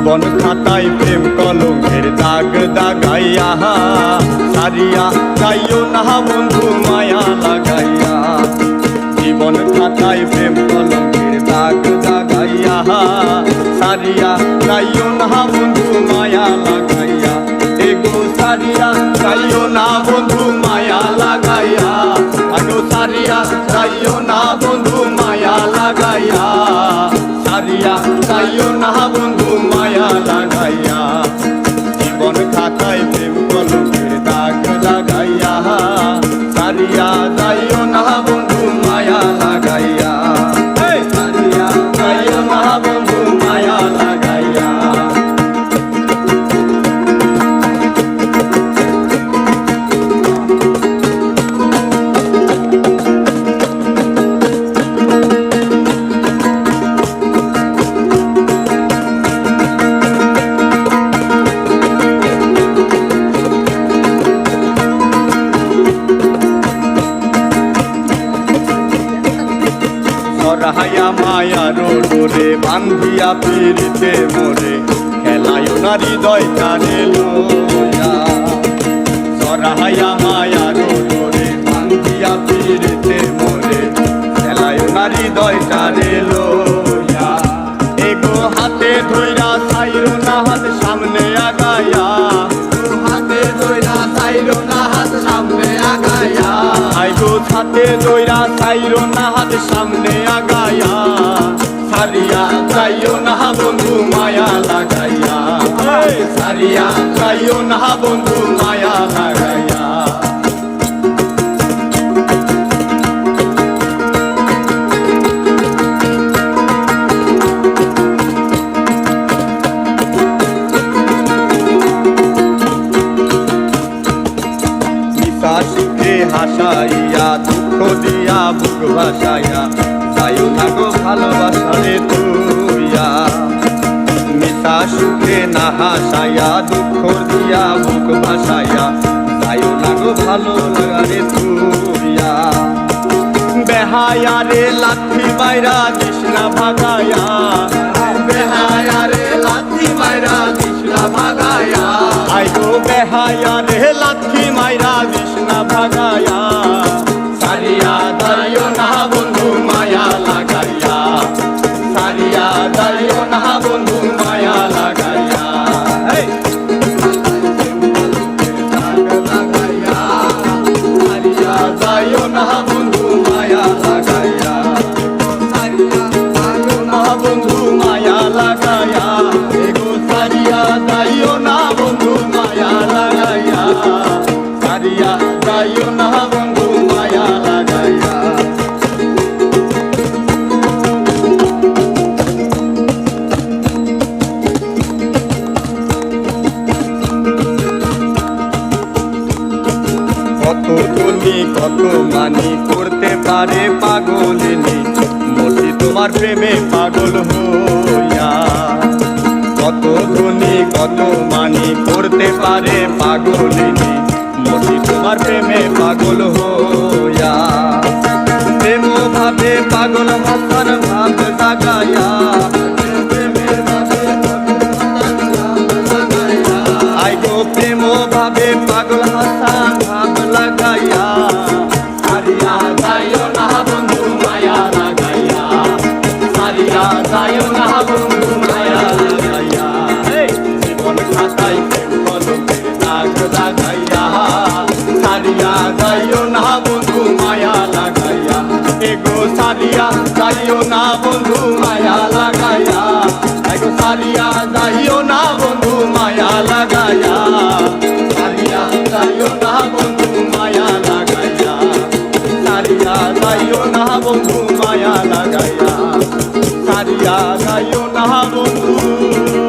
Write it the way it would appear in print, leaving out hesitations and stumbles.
জীবন খাতায় প্রেম কলমের দাগ দাগাইয়া সারিয়া যাইও না বন্ধু মায়া লাগাইয়া। জীবন খাতায় প্রেম কলমের দাগ দাগাইয়া সারিয়া যাইও না বন্ধু মায়া লাগাইয়া। এগো সারিয়া যাইও না বন্ধু মায়া লাগাইয়া। আগো সারিয়া যাইও না বন্ধু মায়া লাগাইয়া। সারিয়া যাইও না বন্ধু মায়া লাগাইয়া। জীবন খাতায় প্রেম কলমের দাগ লাগাইয়া সারিয়া যাইও না বন্ধু মায়া লাগাইয়া। সারিয়া যাইও না বন্ধু মায়া লাগাইয়া। সরাইয়া মায়ার ডোরে বান্ধিয়া পিরিতে মোরে খেলায় না হৃদয় টানে লইয়া। সরাইয়া মায়ার ডোরে বান্ধিয়া পিরিতে মোরে খেলায় না হৃদয় টানে লইয়া। এগো হাতে ধইরা সাইরো না হাত সামনে আগাইয়া। হাতে ধইরা সাইরো না হাত সামনে আগাইয়া। আইগো হাতে ধইরা সাইরো না হাত সামনে আগাইয়া। সারিয়া যাইও না বন্ধু মায়া লাগাইয়া। সারিয়া যাইও না বন্ধু মায়া লাগাইয়া। সুখে হাসাইয়া দুঃখ দিয়া বুক ভাসাইয়া যাইও না গো ভালোবাসারে তুইয়া। মিশা সুখে না হাসাইয়া দুঃখ দিয়া বুক ভাসাইয়া যাইও না গো ভালো লাগারে তুইয়া। বেহায়া রে লাথি মাইরা দিস না ভাগাইয়া। বেহায়া রে লাথি মাইরা দিস না ভাগাইয়া। আইগো বেহায়া রে লাথি মাইরা দিস না ভাগাইয়া। সারিয়া যাইও না বন্ধু মায়া লাগাইয়া। সারিয়া যাইও না বন্ধু মায়া লাগাইয়া। সারিয়া যাইও না বন্ধু মায়া লাগাইয়া। সারিয়া যাইও না বন্ধু মায়া লাগাইয়া। এগো সারিয়া যাইও না বন্ধু মায়া লাগাইয়া। সারিয়া যাইও না বন্ধু মায়া লাগাইয়া। কত ধনী কত মানি করতে পারে পাগলিনী মতি তোমার প্রেমে পাগল হইয়া। কত ধনী কত মানি করতে পারে পাগলিনী মতি তোমার প্রেমে পাগল হইয়া। প্রেম ভাবে পাগল হাসান ভাব জাগাইয়া। আইগো প্রেম ভাবে পাগল হাসান ভাব লাগাইয়া। সারিয়া যাইও না বন্ধু মায়া লাগাইয়া। সারিয়া যাইও না বন্ধু মায়া লাগাইয়া। জীবন খাতায় প্রেম কলমের দাগ লাগাইয়া। সারিয়া যাইও না বন্ধু মায়া লাগাইয়া। এগো সারিয়া যাইও না বন্ধু মায়া লাগাইয়া। এগো সারিয়া যাইও না বন্ধু মায়া লাগাইয়া। সারিয়া যাইও না বন্ধু মায়া লাগাইয়া। সারিয়া যাইও না বন্ধু মায়া লাগাইয়া। সারিয়া যাইও না বন্ধু।